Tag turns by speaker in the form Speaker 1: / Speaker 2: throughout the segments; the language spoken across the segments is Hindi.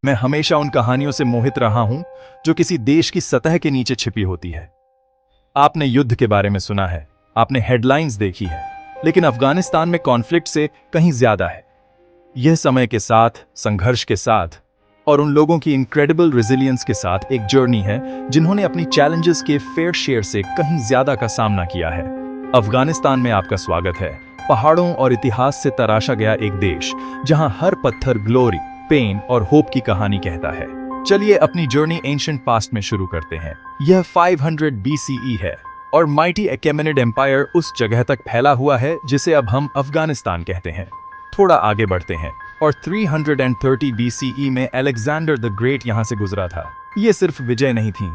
Speaker 1: मैं हमेशा उन कहानियों से मोहित रहा हूं जो किसी देश की सतह के नीचे छिपी होती है। आपने युद्ध के बारे में सुना है, आपने हेडलाइंस देखी है, लेकिन अफगानिस्तान में कॉन्फ्लिक्ट से कहीं ज्यादा है। यह समय के साथ, संघर्ष के साथ और उन लोगों की इनक्रेडिबल रेजिलियंस के साथ एक जर्नी है जिन्होंने अपनी चैलेंजेस के फेयर शेयर से कहीं ज्यादा का सामना किया है। अफगानिस्तान में आपका स्वागत है, पहाड़ों और इतिहास से तराशा गया एक देश जहां हर पत्थर ग्लोरी, पेन और होप की कहानी कहता है। चलिए अपनी जर्नी एंशिएंट पास्ट में शुरू करते हैं। यह 500 BCE है और माइटी अकेमेनिड एम्पायर उस जगह तक फैला हुआ है जिसे अब हम अफगानिस्तान कहते हैं। थोड़ा आगे बढ़ते हैं और 330 BCE में अलेक्जेंडर द ग्रेट यहां से गुजरा था। ये सिर्फ विजय नहीं थी,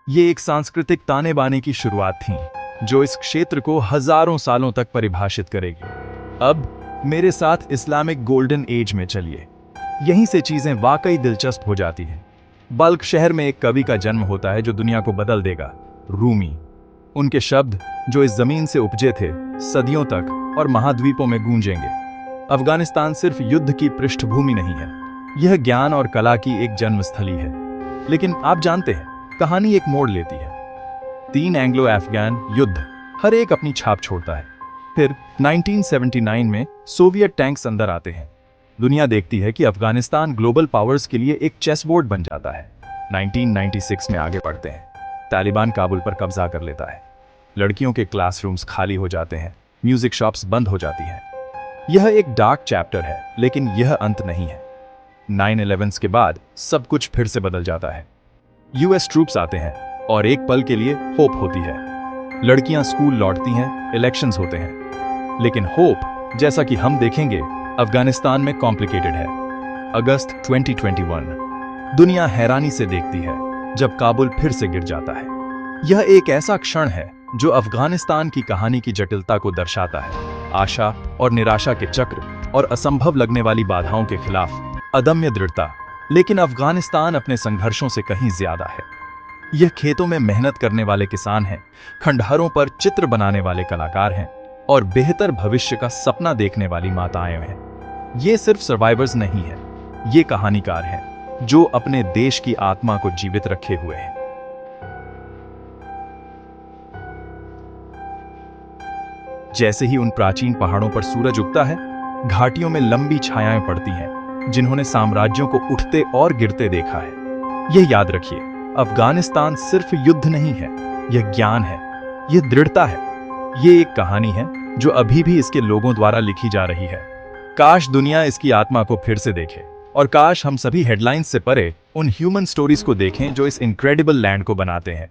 Speaker 1: ये एक सांस्कृतिक ताने बाने की शुरुआत थी जो इस क्षेत्र को हजारों सालों तक परिभाषित करेगी। अब मेरे साथ इस्लामिक गोल्डन एज में चलिए, यहीं से चीजें वाकई दिलचस्प हो जाती हैं। बल्क शहर में एक कवि का जन्म होता है जो दुनिया को बदल देगा, रूमी। उनके शब्द जो इस जमीन से उपजे थे, सदियों तक और महाद्वीपों में गूंजेंगे। अफगानिस्तान सिर्फ युद्ध की पृष्ठभूमि नहीं है, यह ज्ञान और कला की एक जन्मस्थली है। लेकिन आप जानते हैं, कहानी एक मोड़ लेती है। 3 एंग्लो अफगान युद्ध, हर एक अपनी छाप छोड़ता है। फिर 1979 में सोवियत टैंक्स अंदर आते हैं। दुनिया देखती है कि अफगानिस्तान ग्लोबल पावर्स के लिए एक चेस बोर्ड बन जाता है। 1996 में आगे बढ़ते हैं। तालिबान काबुल पर कब्जा कर लेता है। लड़कियों के क्लासरूम्स खाली हो जाते हैं, म्यूजिक शॉप्स बंद हो जाती हैं। यह एक डार्क चैप्टर है, लेकिन यह अंत नहीं है। 9/11 के बाद सब कुछ फिर से बदल जाता है। यूएस ट्रूप्स आते हैं और एक पल के लिए होप होती है। लड़कियां स्कूल लौटती हैं, इलेक्शंस होते हैं। लेकिन होप, जैसा कि हम देखेंगे, अफगानिस्तान में कॉम्प्लिकेटेड है। अगस्त 2021, दुनिया हैरानी से देखती है जब काबुल फिर से गिर जाता है। यह एक ऐसा क्षण है जो अफगानिस्तान की कहानी की जटिलता को दर्शाता है। आशा और निराशा के चक्र और असंभव लगने वाली बाधाओं के खिलाफ अदम्य दृढ़ता। लेकिन अफगानिस्तान अपने संघर्षों से कहीं ज्यादा है। यह खेतों में मेहनत करने वाले किसान हैं, खंडहरों पर चित्र बनाने वाले कलाकार हैं और बेहतर भविष्य का सपना देखने वाली माताएं हैं। ये सिर्फ सर्वाइवर्स नहीं है, ये कहानीकार हैं जो अपने देश की आत्मा को जीवित रखे हुए हैं। जैसे ही उन प्राचीन पहाड़ों पर सूरज उगता है, घाटियों में लंबी छायाएं पड़ती हैं जिन्होंने साम्राज्यों को उठते और गिरते देखा है। यह याद रखिए, अफगानिस्तान सिर्फ युद्ध नहीं है, यह ज्ञान है, यह दृढ़ता है। यह एक कहानी है जो अभी भी इसके लोगों द्वारा लिखी जा रही है। काश दुनिया इसकी आत्मा को फिर से देखे, और काश हम सभी हेडलाइंस से परे उन ह्यूमन स्टोरीज को देखें जो इस इनक्रेडिबल लैंड को बनाते हैं।